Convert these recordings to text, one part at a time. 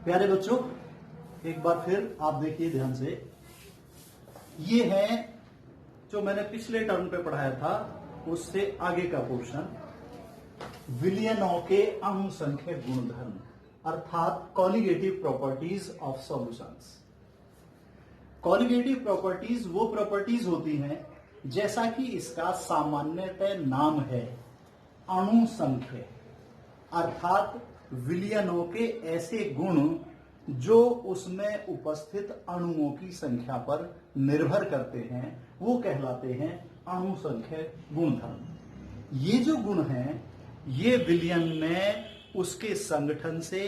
प्यारे बच्चों, एक बार फिर आप देखिए ध्यान से। ये है जो मैंने पिछले टर्म पे पढ़ाया था, उससे आगे का पोर्शन, विलियनों के अनुसंख्यक गुणधर्म अर्थात colligative properties of solutions. Colligative properties वो प्रॉपर्टीज होती हैं, जैसा कि इसका सामान्यतः नाम है, अणुसंख्य, अर्थात विलियनों के ऐसे गुण जो उसमें उपस्थित अणुओं की संख्या पर निर्भर करते हैं, वो कहलाते हैं अणुसंख्य गुणधर्म। ये जो गुण हैं, ये विलियन में उसके संगठन से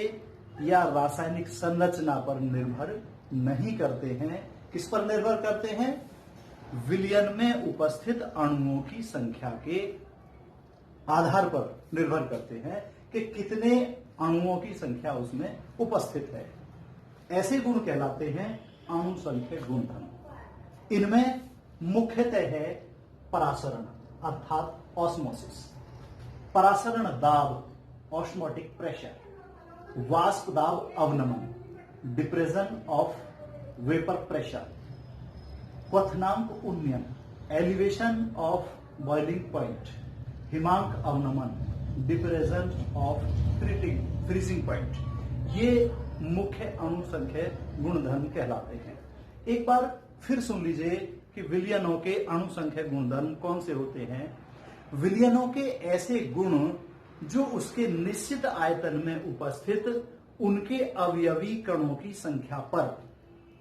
या रासायनिक संरचना पर निर्भर नहीं करते हैं। किस पर निर्भर करते हैं? विलियन में उपस्थित अणुओं की संख्या के आधार पर निर्भर करते हैं कि कितने अणुओं की संख्या उसमें उपस्थित है। ऐसे गुण कहलाते हैं अणुसंख्य गुणधर्म। इनमें मुख्यतः है परासरण अर्थात ऑस्मोसिस, परासरण दाब ऑस्मोटिक प्रेशर, वाष्प दाब अवनमन डिप्रेशन ऑफ वेपर प्रेशर, क्वथनांक उन्नयन एलिवेशन ऑफ बॉइलिंग पॉइंट, हिमांक अवनमन डिप्रेशन ऑफ फ्रीजिंग पॉइंट, ये मुख्य अणुसंख्य गुणधर्म कहलाते हैं। एक बार फिर सुन लीजिए कि विलियनों के अणुसंख्य गुणधर्म कौन से होते हैं। विलियनों के ऐसे गुण जो उसके निश्चित आयतन में उपस्थित उनके अवयवी कणों की संख्या पर,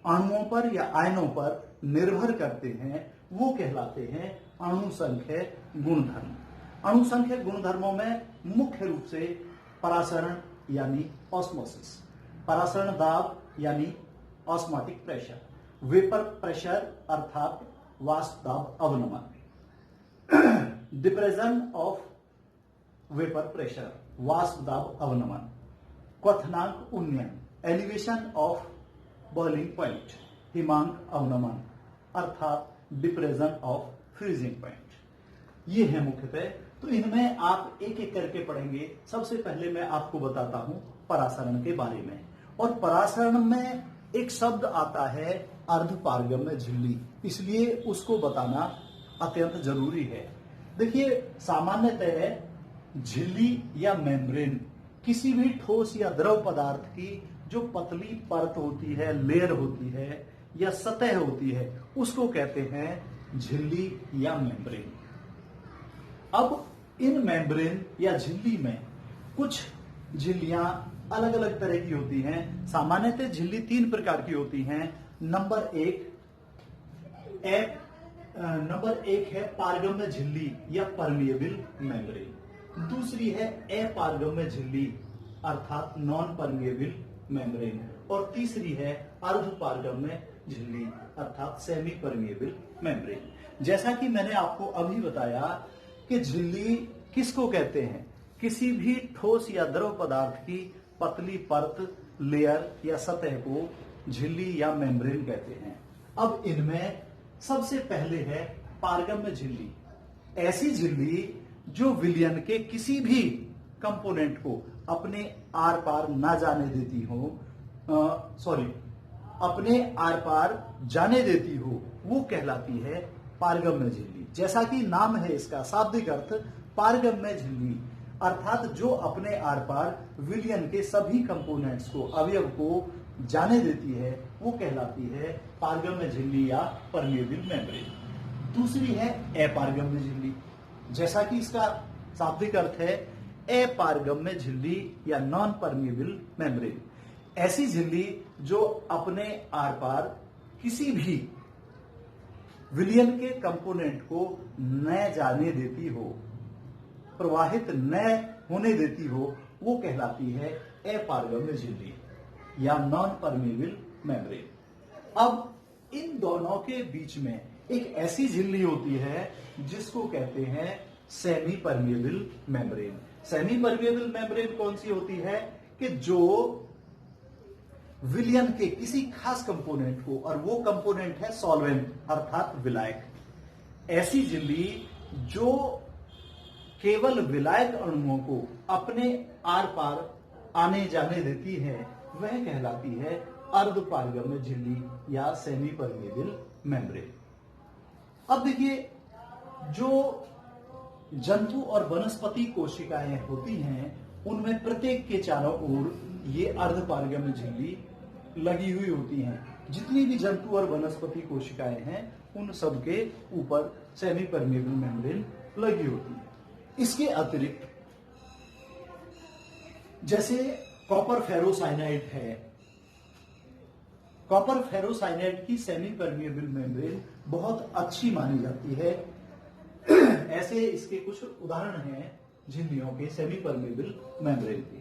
अणुओं पर या आयनों पर निर्भर करते हैं, वो कहलाते हैं अणुसंख्य गुणधर्म। अणुसंख्य गुणधर्मों में मुख्य रूप से परासरण यानी ऑस्मोसिस, परासरण दाब यानी ऑस्मोटिक प्रेशर, वेपर प्रेशर अर्थात वाष्प दाब अवनमन, डिप्रेशन ऑफ वेपर प्रेशर वाष्प दाब अवनमन, क्वथनांक उन्नयन एलिवेशन ऑफ बॉइलिंग पॉइंट, हिमांक अवनमन अर्थात डिप्रेशन ऑफ फ्रीजिंग पॉइंट, ये है मुख्यतः। तो इनमें आप एक एक करके पढ़ेंगे। सबसे पहले मैं आपको बताता हूं परासरण के बारे में। और परासरण में एक शब्द आता है अर्धपारगम्य झिल्ली, इसलिए उसको बताना अत्यंत जरूरी है। देखिए, सामान्यतः झिल्ली या मेम्ब्रेन किसी भी ठोस या द्रव पदार्थ की जो पतली परत होती है, लेयर होती है या सतह होती है, उसको कहते हैं झिल्ली या मेम्ब्रेन। अब इन मेम्ब्रेन या झिल्ली में कुछ झिल्लियां अलग अलग तरह की होती हैं। सामान्यतः झिल्ली 3 प्रकार की होती हैं। नंबर एक है पारगम्य झिल्ली या परमिएबल मेम्ब्रेन। दूसरी है अपारगम्य झिल्ली अर्थात नॉन परमिएबल मेम्ब्रेन। और तीसरी है अर्धपारगम्य झिल्ली अर्थात सेमी परमिएबल मेम्ब्रेन। जैसा कि मैंने आपको अभी बताया कि झिल्ली किसको कहते हैं? किसी भी ठोस या द्रव पदार्थ की पतली परत, लेयर या सतह को झिल्ली या मेम्ब्रेन कहते हैं। अब इनमें सबसे पहले है पारगम्य झिल्ली। ऐसी झिल्ली जो विलियन के किसी भी कंपोनेंट को अपने आर पार ना जाने देती हो, अपने आर पार जाने देती हो, वो कहलाती है पारगम्य झिल्ली। जैसा कि नाम है इसका शाब्दिक अर्थ पारगम्य झिल्ली, अर्थात जो अपने आर पार विलियन के सभी कंपोनेंट्स को, अवयव को जाने देती है, वो कहलाती है पारगम्य झिल्ली या परमिएबल मेम्ब्रेन। दूसरी है अपारगम्य झिल्ली, जैसा कि इसका शाब्दिक अर्थ है अपारगम्य झिल्ली या नॉन परमिएबल मेम्ब्रेन। ऐसी झिल्ली जो अपने आर पार किसी भी विलियन के कंपोनेंट को न जाने देती हो, प्रवाहित न होने देती हो, वो कहलाती है अपारगम्य झिल्ली या नॉन परमिएबल मेम्ब्रेन। अब इन दोनों के बीच में एक ऐसी झिल्ली होती है जिसको कहते हैं semi permeable membrane. Semi permeable membrane कौन सी होती है? कि जो विलियन के किसी खास कंपोनेंट को, और वो कंपोनेंट है सॉल्वेंट अर्थात विलायक, ऐसी झिल्ली जो केवल विलायक अणुओं को अपने आर पार आने जाने देती है, वह कहलाती है अर्धपारगम्य झिल्ली या सेमी परमेबल मेम्ब्रेन। अब देखिए, जो जंतु और वनस्पति कोशिकाएं होती हैं उनमें प्रत्येक के चारों ओर ये अर्धपारगम्य झिल्ली लगी हुई होती हैं। जितनी भी जंतु और वनस्पति कोशिकाएं हैं उन सब के ऊपर सेमी परमेबल मेम्ब्रेन लगी होती है। इसके अतिरिक्त जैसे कॉपर फेरोसाइनाइड है, कॉपर फेरोसाइनाइड की सेमी परमेबल मेम्ब्रेन बहुत अच्छी मानी जाती है। ऐसे इसके कुछ उदाहरण हैं झिल्लियों के सेमी परमेबल मेम्ब्रेन के।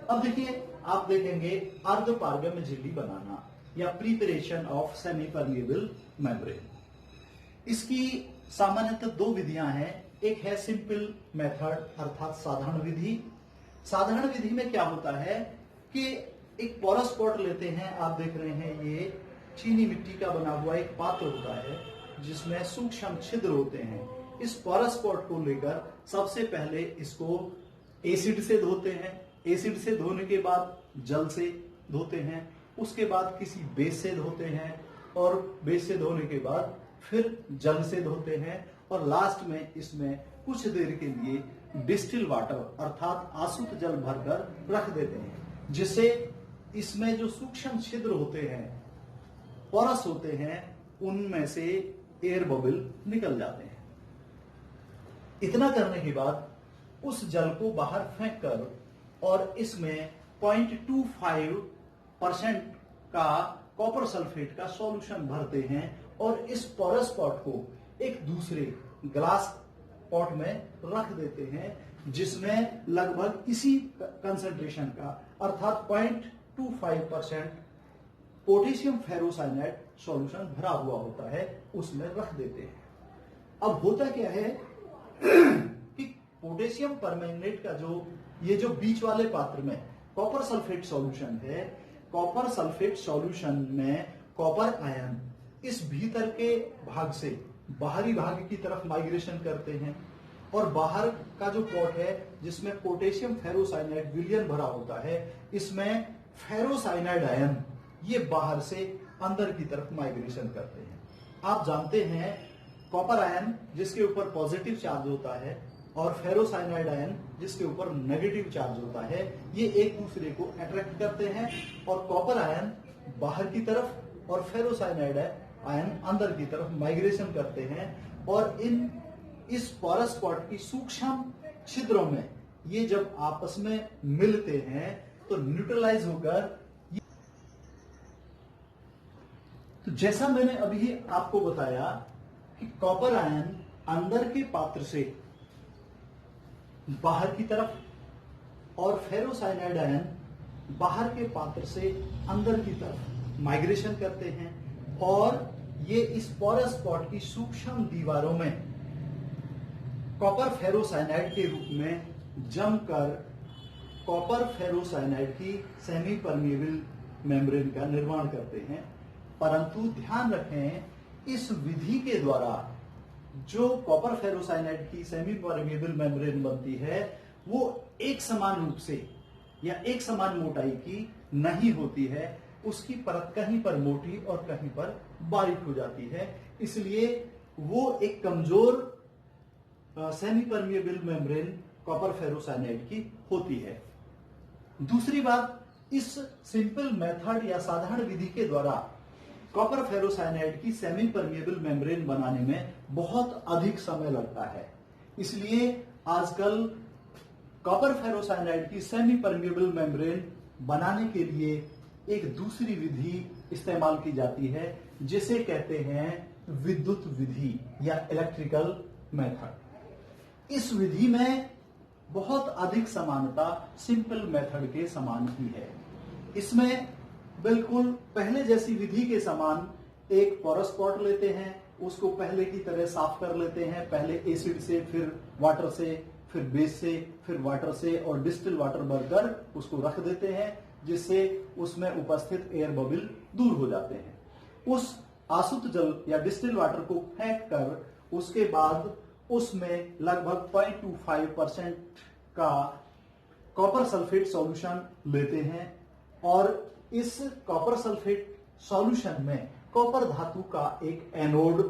अब देखिए, आप देखेंगे अर्धपारगम्य झिल्ली बनाना या preparation of semi permeable membrane. इसकी सामान्यतः दो विधियां हैं। एक है सिंपल मेथड अर्थात साधारण विधि। साधारण विधि में क्या होता है कि एक पोरस पॉट लेते हैं, आप देख रहे हैं ये चीनी मिट्टी का बना हुआ एक पात्र होता है जिसमें सूक्ष्म छिद्र होते हैं। इस पोरस पॉट को लेकर सबसे पहले इसको एसिड से धोते हैं, एसिड से धोने के बाद जल से धोते हैं, उसके बाद किसी बेस से धोते हैं और बेस से धोने के बाद फिर जल से धोते हैं और लास्ट में इसमें कुछ देर के लिए डिस्टिल वाटर अर्थात आसुत जल भरकर रख देते हैं, जिससे इसमें जो सूक्ष्म छिद्र होते हैं, पोरस होते हैं, उनमें से एयर बबल निकल जाते हैं। इतना करने के बाद उस जल को बाहर फेंक कर और इसमें 0.25% का कॉपर सल्फेट का सॉल्यूशन भरते हैं और इस पोरस पॉट को एक दूसरे ग्लास पॉट में रख देते हैं जिसमें लगभग इसी कंसंट्रेशन का अर्थात 0.25% पोटेशियम फेरोसाइनाइड सॉल्यूशन भरा हुआ होता है, उसमें रख देते हैं। अब होता क्या है कि पोटेशियम परमैंगनेट का जो बीच वाले पात्र में कॉपर सल्फेट सॉल्यूशन है, कॉपर सल्फेट सॉल्यूशन में कॉपर आयन इस भीतर के भाग से बाहरी भाग की तरफ माइग्रेशन करते हैं और बाहर का जो पॉट है जिसमें पोटेशियम फेरोसाइनाइड विलयन भरा होता है, इसमें फेरोसाइनाइड आयन ये बाहर से अंदर की तरफ माइग्रेशन करते हैं। आप जानते हैं कॉपर आयन जिसके ऊपर पॉजिटिव चार्ज होता है और फेरोसाइनाइड आयन जिसके ऊपर नेगेटिव चार्ज होता है, ये एक दूसरे को अट्रैक्ट करते हैं और कॉपर आयन बाहर की तरफ और फेरोसाइनाइड आयन अंदर की तरफ माइग्रेशन करते हैं और इस पोरस पॉट की सूक्ष्म छिद्रों में ये जब आपस में मिलते हैं तो न्यूट्रलाइज होकर, तो जैसा मैंने अभी आपको बताया कि कॉपर आयन अंदर के पात्र से बाहर की तरफ और फेरोसाइनाइड आयन बाहर के पात्र से अंदर की तरफ माइग्रेशन करते हैं और ये इस पोरस पॉट की सूक्ष्म दीवारों में कॉपर फेरोसाइनाइड के रूप में जमकर कॉपर फेरोसाइनाइड की सेमी परमेबल मेम्ब्रेन का निर्माण करते हैं। परंतु ध्यान रखें, इस विधि के द्वारा जो कॉपर फेरोसाइनाइड की सेमी परमेबल मेम्ब्रेन बनती है वो एक समान रूप से या एक समान मोटाई की नहीं होती है। उसकी परत कहीं पर मोटी और कहीं पर बारीक हो जाती है, इसलिए वो एक कमजोर semi permeable membrane copper ferrocyanide की होती है। दूसरी बात, इस सिंपल मेथड या साधारण विधि के द्वारा कॉपर फेरोसाइनाइड की सेमी परमेबल मेम्ब्रेन बनाने में बहुत अधिक समय लगता है, इसलिए आजकल कॉपर फेरोसाइनाइड की सेमी परमेबल मेम्ब्रेन बनाने के लिए एक दूसरी विधि इस्तेमाल की जाती है जिसे कहते हैं विद्युत विधि या इलेक्ट्रिकल मेथड। इस विधि में बहुत अधिक समानता सिंपल मेथड के समान ही है। इसमें बिल्कुल पहले जैसी विधि के समान एक पोरस पॉट लेते हैं, उसको पहले की तरह साफ कर लेते हैं, पहले एसिड से, फिर वाटर से, फिर बेस से, फिर वाटर से और डिस्टिल वाटर भरकर उसको रख देते हैं जिससे उसमें उपस्थित एयर बबल दूर हो जाते हैं। उस आसुत जल या डिस्टिल वाटर को फेंक कर उसके बाद उसमें लगभग 0.25% का कॉपर सल्फेट सॉल्यूशन लेते हैं और इस कॉपर सल्फेट सॉल्यूशन में कॉपर धातु का एक एनोड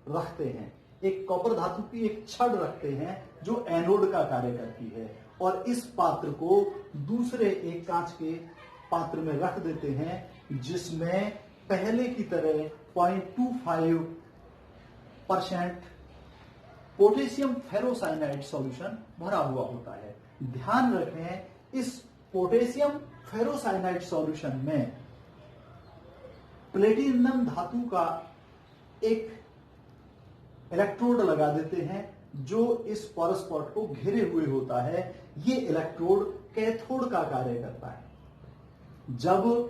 रखते हैं, एक कॉपर धातु की एक छड़ रखते हैं जो एनोड का कार्य करती है, और इस पात्र को दूसरे एक कांच के पात्र में रख देते हैं जिसमें पहले की तरह 0.25% पोटेशियम फेरोसाइनाइड सॉल्यूशन भरा हुआ होता है। ध्यान रखें, इस पोटेशियम फेरोसाइनाइड सॉल्यूशन में प्लेटिनम धातु का एक इलेक्ट्रोड लगा देते हैं जो इस पोरस स्पॉट को घेरे हुए होता है। ये इलेक्ट्रोड कैथोड का कार्य करता है। जब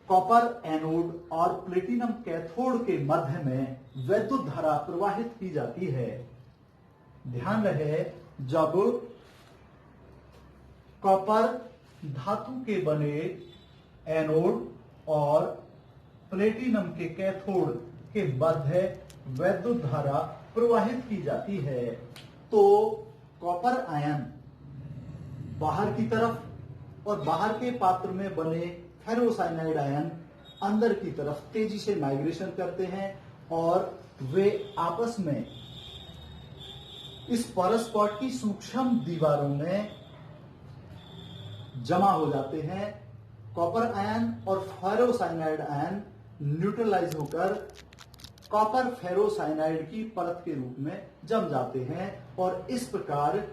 कॉपर एनोड और प्लेटिनम कैथोड के मध्य में वैद्युत धारा प्रवाहित की जाती है, ध्यान रहे, जब कॉपर धातु के बने एनोड और प्लेटिनम के कैथोड के मध्य वैद्युत धारा प्रवाहित की जाती है तो कॉपर आयन बाहर की तरफ और बाहर के पात्र में बने फेरोसाइनाइड आयन अंदर की तरफ तेजी से माइग्रेशन करते हैं और वे आपस में इस पोरस स्पॉट की सूक्ष्म दीवारों में जमा हो जाते हैं। कॉपर आयन और फेरोसाइनाइड आयन न्यूट्रलाइज होकर कॉपर फेरोसाइनाइड की परत के रूप में जम जाते हैं और इस प्रकार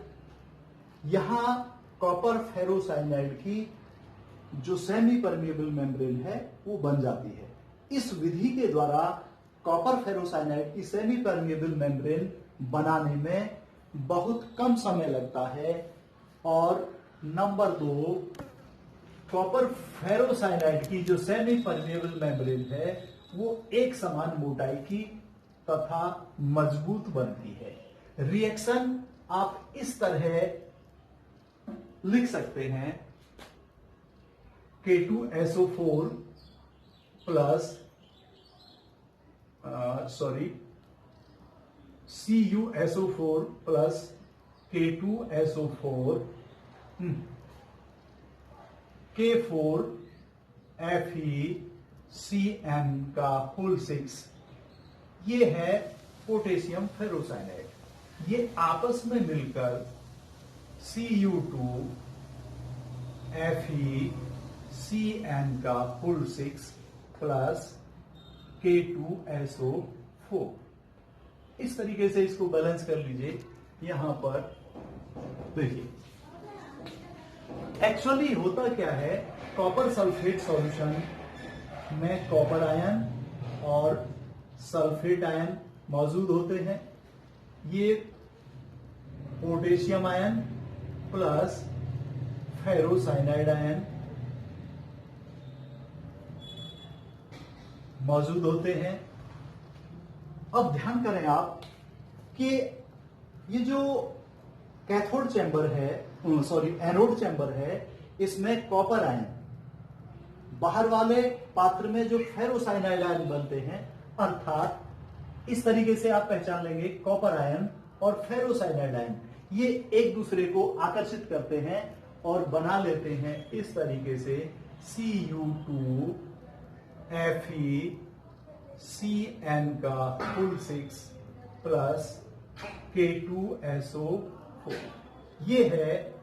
यहां कॉपर फेरोसाइनाइड की जो सेमी परमिएबल मेम्ब्रेन है वो बन जाती है। इस विधि के द्वारा कॉपर फेरोसाइनाइड की सेमी परमिएबल मेम्ब्रेन बनाने में बहुत कम समय लगता है। और नंबर 2, कॉपर फेरोसाइनाइड की जो सेमी परमिएबल मेम्ब्रेन है वो एक समान मोटाई की तथा मजबूत बनती है। रिएक्शन आप इस तरह लिख सकते हैं, K2SO4 plus CuSO4 plus K2SO4 K4 FeCN का होल 6, ये है पोटेशियम फेरोसाइनाइड। ये आपस में मिलकर Cu2 FeCN का होल 6 प्लस K2SO4, इस तरीके से इसको बैलेंस कर लीजिए। यहां पर देखिए एक्चुअली होता क्या है, कॉपर सल्फेट सॉल्यूशन में कॉपर आयन और सल्फेट आयन मौजूद होते हैं। ये potassium ion plus ferrocyanide ion मौजूद होते हैं। अब ध्यान करें आप कि ये जो कैथोड चैम्बर है, एनोड चैम्बर है, इसमें कॉपर आयन, बाहर वाले पात्र में जो फेरोसाइनाइड आयन बनते हैं, अर्थात इस तरीके से आप पहचान लेंगे कॉपर आयन और फेरोसाइनाइड आयन, ये एक दूसरे को आकर्षित करते हैं और बना लेते हैं इस तरीके से Cu2 FeCN का होल 6 प्लस K2SO4। ये है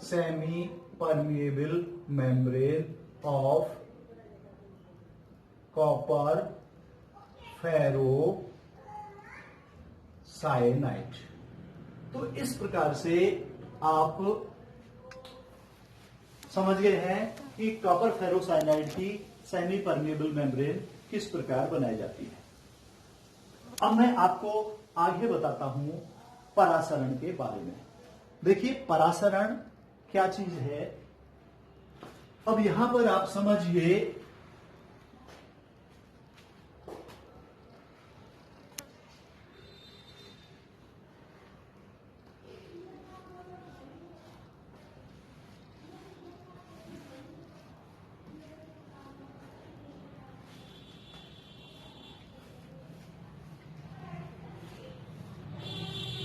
semi permeable membrane of copper ferrocyanide. तो इस प्रकार से आप समझ गए हैं कि कॉपर फेरोसाइनाइड की सेमी परमिएबल मेम्ब्रेन किस प्रकार बनाई जाती है। अब मैं आपको आगे बताता हूं परासरण के बारे में। देखिए परासरण क्या चीज है। अब यहां पर आप समझिए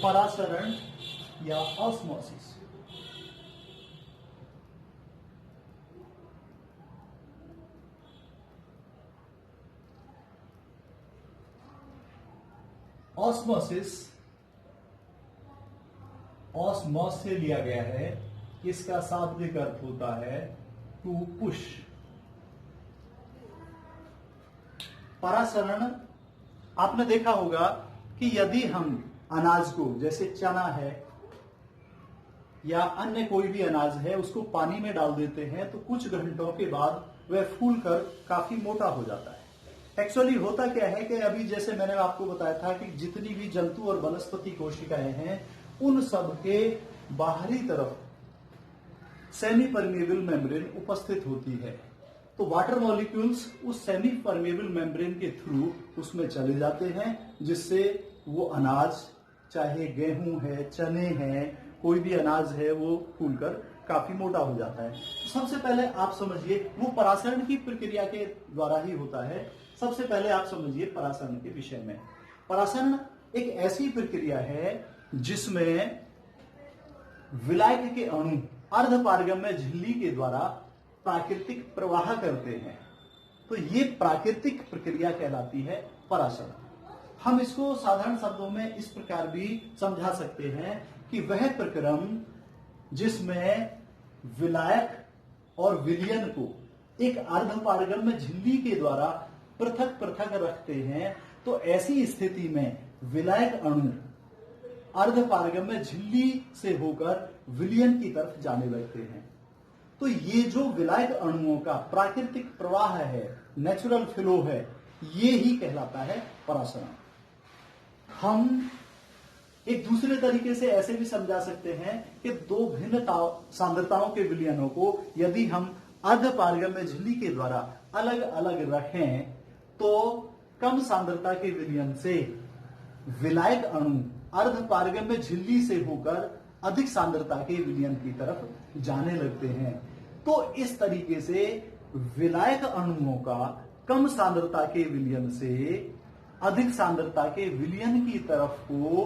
परासरण या ऑस्मोसिस। ऑस्मोसिस ऑस्मोस से लिया गया है, इसका शाब्दिक अर्थ होता है टू पुश। परासरण आपने देखा होगा कि यदि हम अनाज को, जैसे चना है या अन्य कोई भी अनाज है, उसको पानी में डाल देते हैं तो कुछ घंटों के बाद वह फूलकर काफी मोटा हो जाता है। एक्चुअली होता क्या है कि अभी जैसे मैंने आपको बताया था कि जितनी भी जंतु और वनस्पति कोशिकाएं हैं, उन सब के बाहरी तरफ सेमी परमेबल मेम्ब्रेन उपस्थित होती है। तो वाटर मॉलिक्यूल्स उस सेमी परमेबल मेम्ब्रेन के थ्रू उसमें चले जाते हैं, जिससे वो अनाज, चाहे गेहूं है, चने हैं, कोई भी अनाज है, वो फूलकर काफी मोटा हो जाता है। सबसे पहले आप समझिए, वो परासरण की प्रक्रिया के द्वारा ही होता है। सबसे पहले आप समझिए परासरण के विषय में। परासरण एक ऐसी प्रक्रिया है जिसमें विलायक के अणु अर्धपारगम्य झिल्ली के द्वारा प्राकृतिक प्रवाह करते हैं। तो ये प्राकृतिक प्रक्रिया कहलाती है परासरण। हम इसको साधारण शब्दों में इस प्रकार भी समझा सकते हैं कि वह प्रक्रम जिसमें विलायक और विलयन को एक अर्धपारगम्य झिल्ली के द्वारा पृथक पृथक रखते हैं, तो ऐसी स्थिति में विलायक अणु अर्धपारगम्य झिल्ली से होकर विलयन की तरफ जाने लगते हैं। तो ये जो विलायक अणुओं का प्राकृतिक प्रवाह है, नेचुरल फ्लो है, ये ही कहलाता है परासरण। हम एक दूसरे तरीके से ऐसे भी समझा सकते हैं कि दो भिन्न सांद्रताओं के विलयनों को यदि हम अर्धपारगम्य झिल्ली के द्वारा अलग अलग रखें, तो कम सांद्रता के विलयन से विलायक अणु अर्धपारगम्य झिल्ली से होकर अधिक सांद्रता के विलयन की तरफ जाने लगते हैं। तो इस तरीके से विलायक अणुओं का कम सांद्रता के विलयन से अधिक सांद्रता के विलयन की तरफ को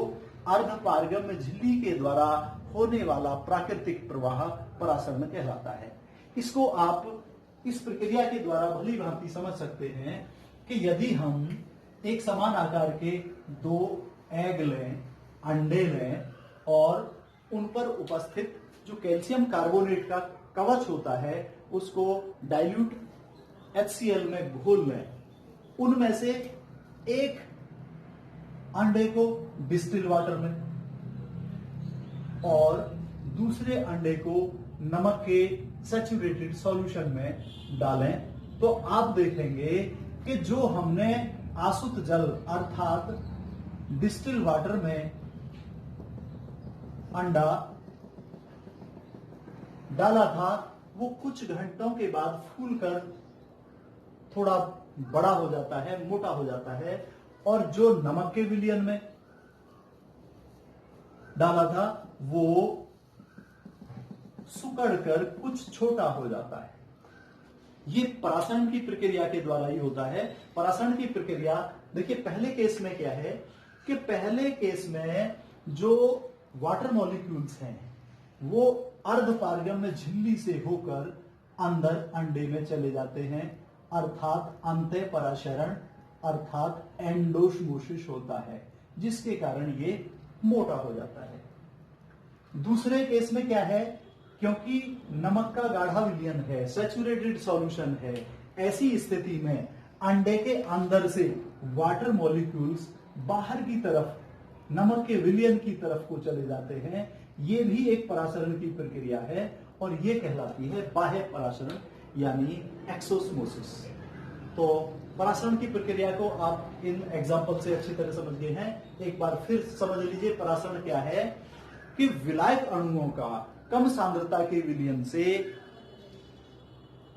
अर्धपारगम्य झिल्ली के द्वारा होने वाला प्राकृतिक प्रवाह परासरण कहलाता है। इसको आप इस प्रक्रिया के द्वारा भली भांति समझ सकते हैं कि यदि हम एक समान आकार के दो एग लें, अंडे लें, और उन पर उपस्थित जो कैल्शियम कार्बोनेट का कवच होता है उसको डाइल्यूट HCl में घोल लें, उनमें से एक अंडे को डिस्टिल वाटर में और दूसरे अंडे को नमक के सैचुरेटेड सॉल्यूशन में डालें, तो आप देखेंगे कि जो हमने आसुत जल अर्थात डिस्टिल वाटर में अंडा डाला था, वो कुछ घंटों के बाद फूलकर थोड़ा बड़ा हो जाता है, मोटा हो जाता है, और जो नमक के विलयन में डाला था वो सुकड़कर कुछ छोटा हो जाता है। ये परासरण की प्रक्रिया के द्वारा ही होता है। परासरण की प्रक्रिया देखिए, पहले केस में क्या है कि पहले केस में जो वाटर मॉलिक्यूल्स हैं वो अर्धपारगम्य झिल्ली से होकर अंदर अंडे में चले जाते हैं, अर्थात अंतः परासरण अर्थात एंडोस्मोसिस होता है, जिसके कारण ये मोटा हो जाता है। दूसरे केस में क्या है, क्योंकि नमक का गाढ़ा विलयन है, सैचुरेटेड सॉल्यूशन है, ऐसी स्थिति में अंडे के अंदर से वाटर मॉलिक्यूल्स बाहर की तरफ नमक के विलयन की तरफ को चले जाते हैं। ये भी एक परासरण की प्रक्रिया है और ये कहलाती है बाह्य परासरण यानी एक्सोस्मोसिस। तो परासरण की प्रक्रिया को आप इन एग्जाम्पल से अच्छी तरह समझ गए हैं। एक बार फिर समझ लीजिए परासरण क्या है कि विलायक अणुओं का कम सांद्रता के विलयन से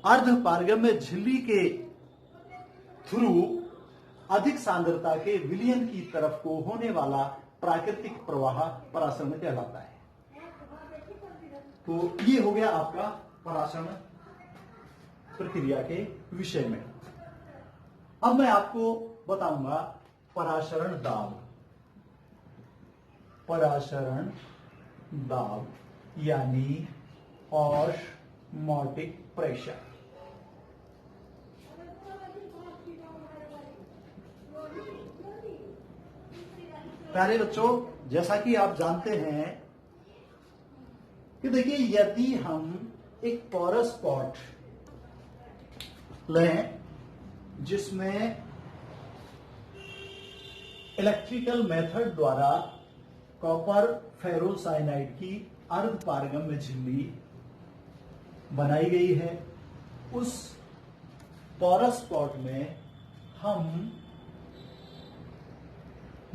अर्धपारगम्य झिल्ली के थ्रू अधिक सांद्रता के विलयन की तरफ को होने वाला प्राकृतिक प्रवाह परासरण कहलाता है। तो ये हो गया आपका परासरण प्रक्रिया के विषय में। अब मैं आपको बताऊंगा परासरण दाब। परासरण दाब यानी ऑस्मोटिक प्रेशर। प्यारे बच्चों, जैसा कि आप जानते हैं कि देखिए, यदि हम एक पोरस पॉट लें जिसमें इलेक्ट्रिकल मेथड द्वारा कॉपर फेरोसाइनाइड की अर्ध पारगम्य झिल्ली बनाई गई है, उस पोरस पॉट में हम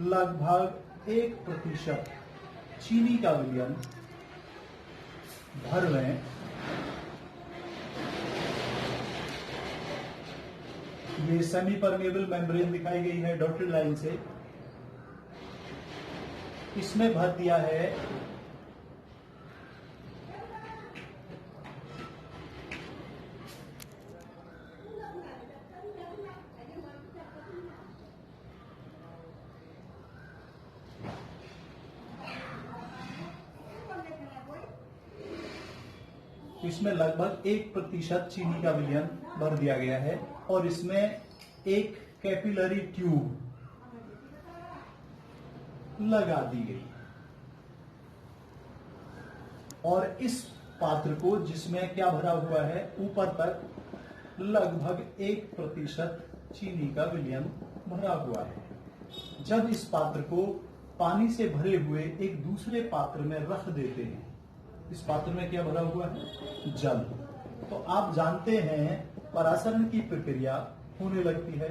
लगभग 1% चीनी का विलयन भर लें। ये सेमी परमेबल मेम्ब्रेन दिखाई गई है डॉटेड लाइन से। इसमें भर दिया है इसमें लगभग 1% चीनी का विलयन भर दिया गया है और इसमें एक कैपिलरी ट्यूब लगा दी गई और इस पात्र को, जिसमें क्या भरा हुआ है, ऊपर तक लगभग 1% चीनी का विलयन भरा हुआ है। जब इस पात्र को पानी से भरे हुए एक दूसरे पात्र में रख देते हैं, इस पात्र में क्या भरा हुआ है, जल, तो आप जानते हैं परासरण की प्रक्रिया होने लगती है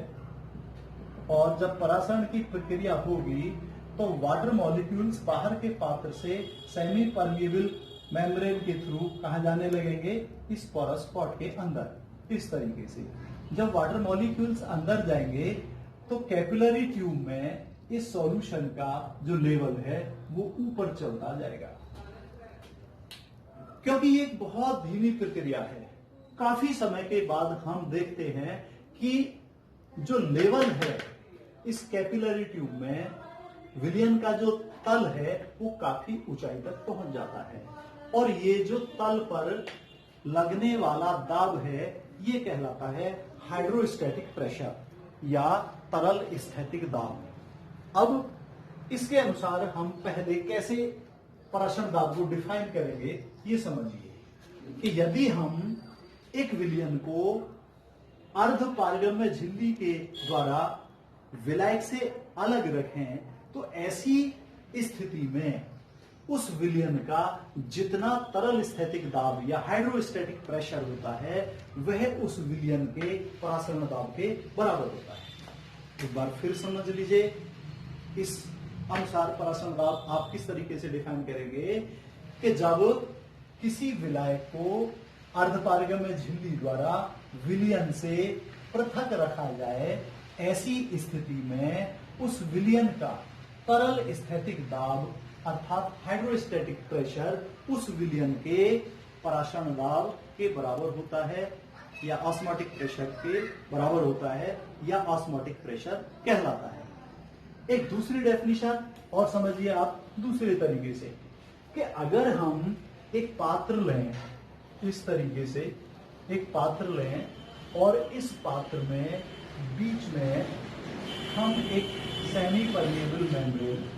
और जब परासरण की प्रक्रिया होगी तो वाटर मॉलिक्यूल्स बाहर के पात्र से सेमी परमेबल मेम्ब्रेन के थ्रू कहां जाने लगेंगे, इस पोरस पॉट के अंदर। इस तरीके से जब वाटर मॉलिक्यूल्स अंदर जाएंगे तो कैपिलरी ट्यूब में इस सॉल्यूशन का जो लेवल है वो ऊपर चलता जाएगा। क्योंकि ये एक बहुत धीमी प्रक्रिया है, काफी समय के बाद हम देखते हैं कि जो लेवल है इस कैपिलरी ट्यूब में, विलयन का जो तल है वो काफी ऊंचाई तक पहुंच जाता है और ये जो तल पर लगने वाला दाब है ये कहलाता है हाइड्रोस्टैटिक प्रेशर या तरल स्थैतिक दाब। अब इसके अनुसार हम पहले कैसे पराशर दाब को डिफाइन करेंगे ये समझिए कि यदि हम एक विलयन को अर्ध पारगम्य झिल्ली के द्वारा विलायक से अलग रखें तो ऐसी स्थिति में उस विलयन का जितना तरल स्थैतिक दाब या हाइड्रोस्टैटिक प्रेशर होता है वह उस विलयन के परासरण दाब के बराबर होता है। एक बार फिर समझ लीजिए, इस अनुसार परासरण दाब आप किस तरीके से डिफाइन करेंगे कि जब किसी विलायक को अर्धपारगम्य झिल्ली द्वारा विलयन से पृथक रखा जाए, ऐसी स्थिति में उस विलयन का तरल स्थैतिक दाब अर्थात हाइड्रोस्टैटिक प्रेशर उस विलयन के परासरण दाब के बराबर होता है या ऑस्मोटिक प्रेशर के बराबर होता है या ऑस्मोटिक प्रेशर कहलाता है। एक दूसरी डेफिनेशन और समझिए आप दूसरे तरीके से कि अगर हम एक पात्र लें, इस तरीके से एक पात्र लें और इस पात्र में बीच में हम एक सेमी परमेबल मेम्ब्रेन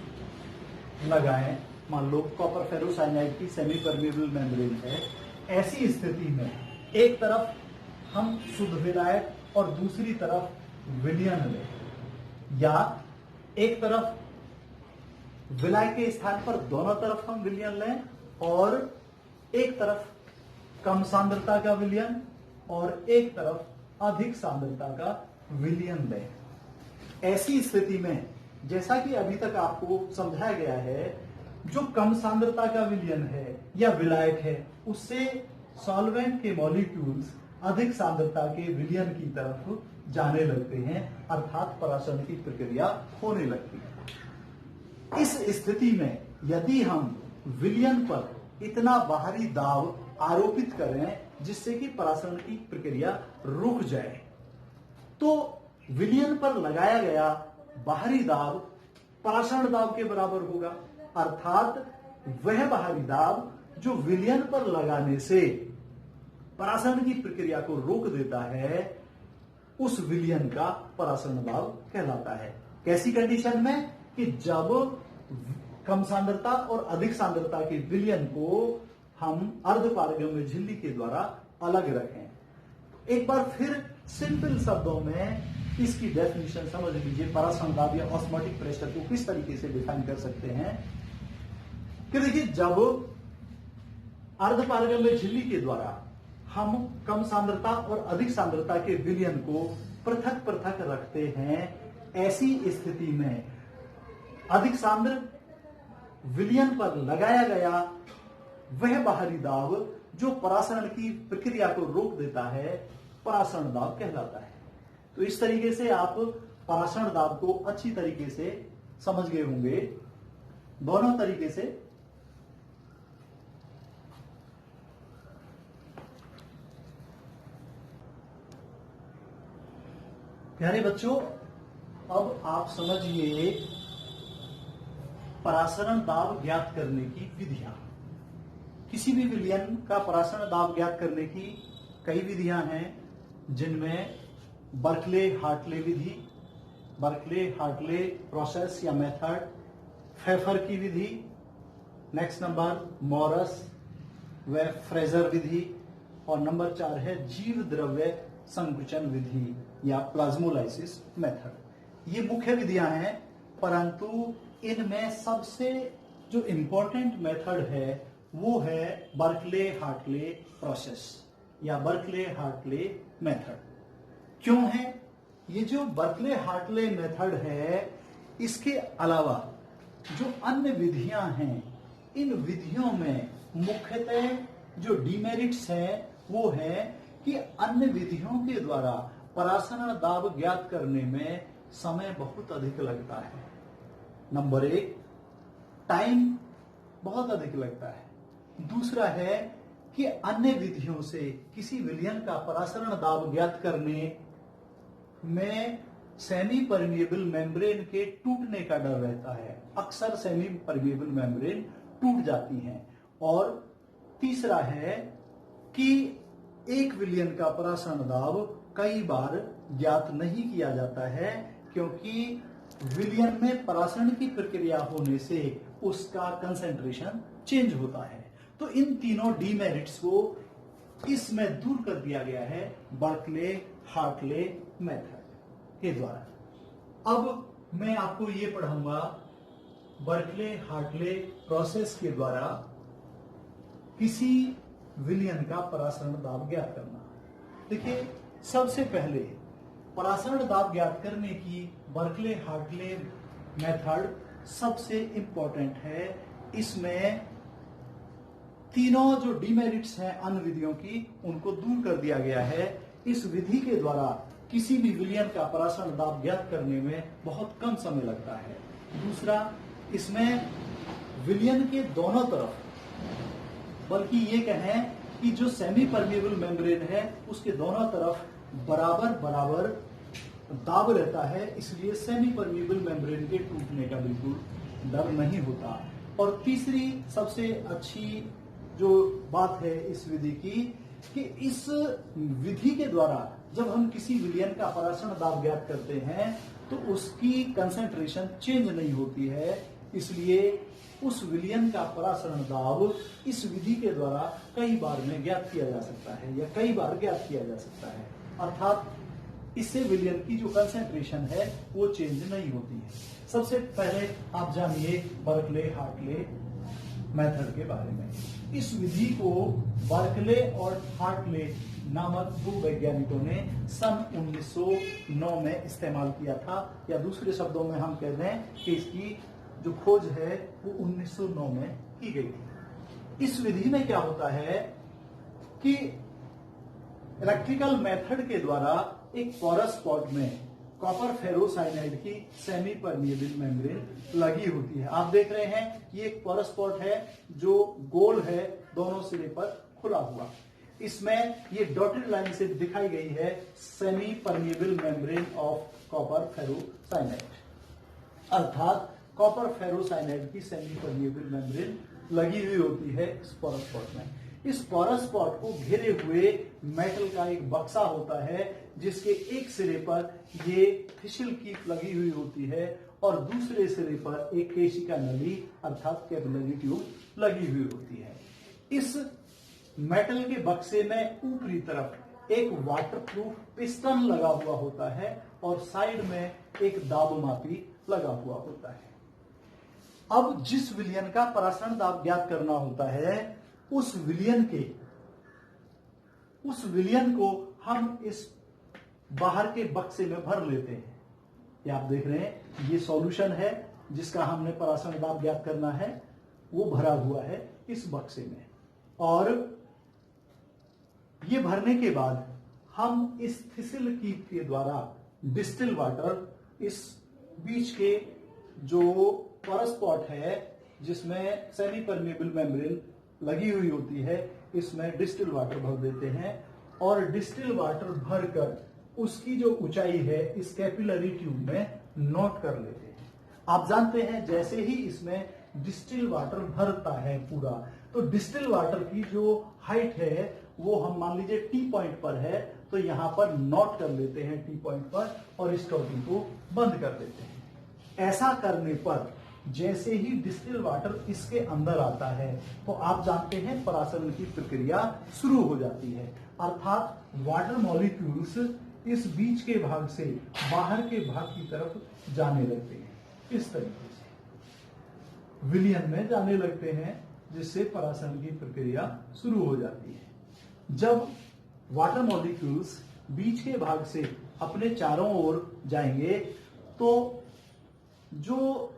लगाएं, मान लो कॉपर फेरोसाइनाइड की सेमी परमेबल मेम्ब्रेन है, ऐसी स्थिति में एक तरफ हम शुद्ध विलायक और दूसरी तरफ विलयन लें या एक तरफ विलायक के स्थान पर दोनों तरफ हम विलयन लें और एक तरफ कम सांद्रता का विलयन और एक तरफ अधिक सांद्रता का विलयन लें। ऐसी स्थिति में जैसा कि अभी तक आपको समझाया गया है, जो कम सांद्रता का विलयन है या विलायक है उससे सॉल्वेंट के मॉलिक्यूल्स अधिक सांद्रता के विलयन की तरफ जाने लगते हैं अर्थात परासरण की प्रक्रिया होने लगती है। इस स्थिति में यदि हम विलयन पर इतना बाहरी दाब आरोपित करें जिससे कि परासरण की प्रक्रिया रुक जाए, तो विलयन पर लगाया गया बाहरी दाब परासरण दाब के बराबर होगा, अर्थात वह बाहरी दाब जो विलयन पर लगाने से परासरण की प्रक्रिया को रोक देता है उस विलयन का परासरण दाब कहलाता है। कैसी कंडीशन में कि जब कम सांद्रता और अधिक सांद्रता के विलयन को हम अर्धपारगम्य झिल्ली के द्वारा अलग रखें। एक बार फिर सिंपल शब्दों में इसकी डेफिनेशन समझ लीजिए। परासरण दाब या ऑस्मोटिक प्रेशर को किस तरीके से डिफाइन कर सकते हैं कि देखिए, जब अर्धपारगम्य झिल्ली के द्वारा हम कम सांद्रता और अधिक सांद्रता के विलयन को पृथक पृथक रखते हैं, ऐसी स्थिति में अधिक सांद्र विलयन पर लगाया गया वह बाहरी दाब जो परासरण की प्रक्रिया को रोक देता है, परासरण दाब कहलाता है। तो इस तरीके से आप परासरण दाब को अच्छी तरीके से समझ गए होंगे। दोनों तरीके से प्यारे बच्चों, अब आप समझिए परासरण दाब ज्ञात करने की विधियां। किसी भी विलयन का परासरण दाब ज्ञात करने की कई विधियां हैं, जिनमें बर्कले हार्टले विधि, बर्कले हार्टले प्रोसेस या मेथड, फेफर की विधि, नेक्स्ट नंबर मॉरस व फ्रेजर विधि, और नंबर 4 है जीव द्रव्य संकुचन विधि या प्लाज्मोलाइसिस मेथड। ये मुख्य विधियां हैं, परंतु इनमें सबसे जो इंपॉर्टेंट मेथड है वो है बर्कले हार्टले प्रोसेस या बर्कले हार्टले मेथड। क्यों है ये जो बर्कले हार्टले मेथड है? इसके अलावा जो अन्य विधियां हैं, इन विधियों में मुख्यतः जो डिमेरिट्स हैं वो है कि अन्य विधियों के द्वारा परासरण दाब ज्ञात करने में समय बहुत अधिक लगता है। नंबर 1, टाइम बहुत अधिक लगता है। दूसरा है कि अन्य विधियों से किसी विलयन का परासरण दाब ज्ञात करने में सेमी परमिएबल मेम्ब्रेन के टूटने का डर रहता है। अक्सर सेमी परमिएबल मेम्ब्रेन टूट जाती हैं। और तीसरा है कि एक विलयन का परासरण दाब कई बार ज्ञात नहीं किया जाता है, क्योंकि विलयन में परासरण की प्रक्रिया होने से उसका कंसेंट्रेशन चेंज होता है। तो इन तीनों डीमेरिट्स को इसमें दूर कर दिया गया है बर्कले हार्टले मेथड के द्वारा। अब मैं आपको ये पढ़ाऊंगा बर्कले हार्टले प्रोसेस के द्वारा किसी विलयन का परासरण दाब ज्ञात करना। देखिए, सबसे पहले परासरण दाब ज्ञात करने की बर्कले हार्टले मेथड सबसे इंपॉर्टेंट है। इसमें तीनों जो डिमेरिट्स हैं अन्य विधियों की, उनको दूर कर दिया गया है। इस विधि के द्वारा किसी भी विलयन का परासरण दाब ज्ञात करने में बहुत कम समय लगता है। दूसरा, इसमें विलयन के दोनों तरफ, बल्कि ये कहें कि जो सेमी परमिएबल मेम्ब्रेन है उसके दोनों तरफ बराबर बराबर दाब रहता है, इसलिए सेमी परमिएबल मेम्ब्रेन के टूटने का बिल्कुल डर नहीं होता। और तीसरी सबसे अच्छी जो बात है इस विधि की कि इस विधि के द्वारा जब हम किसी विलयन का परासरण दाब ज्ञात करते हैं तो उसकी कंसेंट्रेशन चेंज नहीं होती है, इसलिए उस विलयन का परासरण दाब इस विधि के द्वारा कई बार में ज्ञात किया जा सकता है या कई बार ज्ञात किया जा सकता है। अर्थात इससे विलयन की जो कंसेंट्रेशन है वो चेंज नहीं होती है। सबसे पहले आप जानिए बर्कले हार्टले मेथड के बारे में। इस विधि को बर्कले और हार्टले नामक दो वैज्ञानिकों ने सन 1909 में इस्तेमाल किया था, या दूसरे शब्दों में हम कह रहे हैं कि इसकी जो खोज है वो 1909 में की गई थी। इस विधि में क्या होता है कि इलेक्ट्रिकल मेथड के द्वारा एक पोरस स्पॉट में कॉपर फेरोसाइनाइड की सेमी परमिएबल मेम्ब्रेन लगी होती है। आप देख रहे हैं ये एक पोरस स्पॉट है जो गोल है, दोनों सिरे पर खुला हुआ। इसमें ये डॉटेड लाइन से दिखाई गई है semi permeable membrane of copper ferrocyanide, अर्थात कॉपर फेरोसाइनाइड की सेमी परमिएबल मेम्ब्रेन लगी हुई होती है इस पोरस स्पॉट में। इस पोरस स्पॉट को घेरे हुए मेटल का एक बक्सा होता है जिसके एक सिरे पर ये फिशल कीप लगी हुई होती है और दूसरे सिरे पर एक केशिका नली अर्थात कैपिलरी ट्यूब लगी हुई होती है। इस मेटल के बक्से में ऊपरी तरफ एक वाटरप्रूफ पिस्टन लगा हुआ होता है और साइड में एक दाबमापी लगा हुआ होता है। अब जिस विलयन का परासरण दाब ज्ञात करना होता है उस विलयन को हम इस बाहर के बक्से में भर लेते हैं। ये आप देख रहे हैं, ये सॉल्यूशन है जिसका हमने परासरण दाब ज्ञात करना है, वो भरा हुआ है इस बक्से में। और ये भरने के बाद हम इस थिसिल कीप के द्वारा डिस्टिल वाटर इस बीच के जो पोरस स्पॉट है जिसमें सेमी परमेबल मेम्ब्रेन लगी हुई होती है, इसमें डिस्टिल वाटर भर देते हैं और डिस्टिल वाटर भरकर उसकी जो ऊंचाई है इस कैपिलरी ट्यूब में नोट कर लेते हैं। आप जानते हैं जैसे ही इसमें डिस्टिल वाटर भरता है पूरा, तो डिस्टिल वाटर की जो हाइट है वो हम मान लीजिए टी पॉइंट पर है, तो यहां पर नोट कर लेते हैं टी पॉइंट पर और इस टॉपिक को बंद कर देते हैं। ऐसा करने पर जैसे ही डिस्टिल वाटर इसके अंदर आता है तो आप जानते हैं परासरण की प्रक्रिया शुरू हो जाती है, अर्थात वाटर मॉलिक्यूल्स इस बीच के भाग से बाहर के भाग की तरफ जाने लगते हैं। इस तरीके से विलयन में जाने लगते हैं जिससे परासरण की प्रक्रिया शुरू हो जाती है। जब वाटर मॉलिक्यूल्स बीच के भाग से अपने चारों ओर जाएंगे तो जो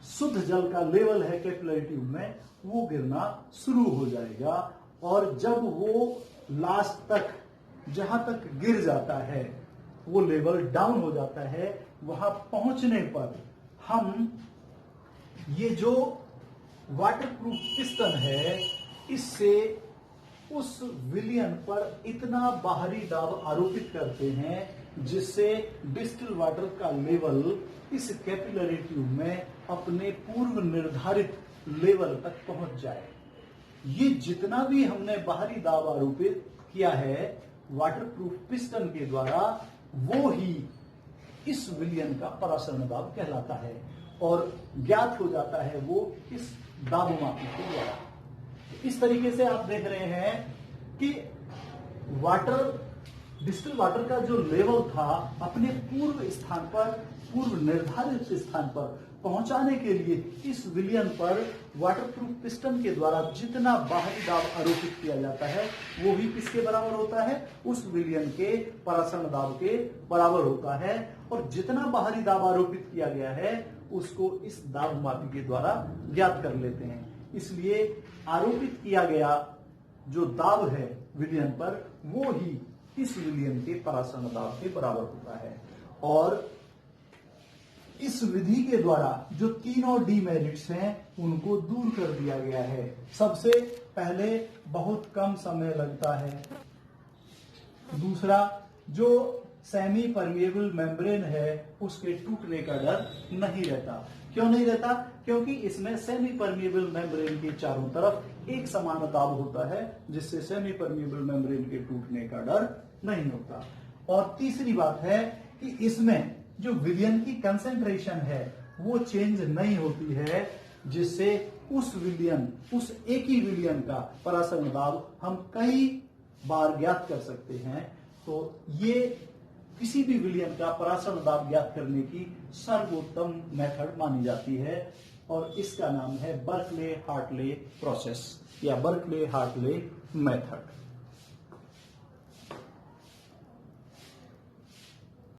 शुद्ध जल का लेवल है कैपिलरी ट्यूब में वो गिरना शुरू हो जाएगा और जब वो लास्ट तक जहां तक गिर जाता है वो लेवल डाउन हो जाता है, वहां पहुंचने पर हम ये जो वाटरप्रूफ पिस्टन है इससे उस विलयन पर इतना बाहरी दाब आरोपित करते हैं जिससे डिस्टिल वाटर का लेवल इस कैपिलरी ट्यूब में अपने पूर्व निर्धारित लेवल तक पहुंच जाए। ये जितना भी हमने बाहरी दाब आरोपित किया है वाटरप्रूफ पिस्टन के द्वारा, वो ही इस विलयन का परासरण दाब कहलाता है और ज्ञात हो जाता है वो इस दाबमापी के द्वारा। इस तरीके से आप देख रहे हैं कि डिस्टिल वाटर का जो लेवल था अपने पूर्व निर्धारित स्थान पर पहुंचाने के लिए इस विलयन पर वाटरप्रूफ पिस्टन के द्वारा जितना बाहरी दाब आरोपित किया जाता है वो ही किसके बराबर होता है, उस विलयन के परासरण दाब के बराबर होता है। और जितना बाहरी दाब आरोपित किया गया है उसको इस दाबमापी के द्वारा ज्ञात कर लेते हैं। इसलिए आरोपित किया गया जो दाब है विलयन पर वो ही इस विलयन के परासरण दाब के बराबर होता है। और इस विधि के द्वारा जो तीनों डीमेरिट्स हैं उनको दूर कर दिया गया है। सबसे पहले बहुत कम समय लगता है, दूसरा जो सेमी परमेबल मेम्ब्रेन है उसके टूटने का डर नहीं रहता। क्यों नहीं रहता? क्योंकि इसमें सेमी परमेबल मेम्ब्रेन के चारों तरफ एक समान दाब होता है जिससे सेमी परमेबल मेम्ब्रेन के टूटने का डर नहीं होता। और तीसरी बात है कि इसमें जो विलयन की कंसेंट्रेशन है वो चेंज नहीं होती है जिससे उस एक ही विलयन का परासरण दाब हम कई बार ज्ञात कर सकते हैं। तो ये किसी भी विलयन का परासरण दाब ज्ञात करने की सर्वोत्तम मेथड मानी जाती है और इसका नाम है बर्कले हार्टले प्रोसेस या बर्कले हार्टले मेथड।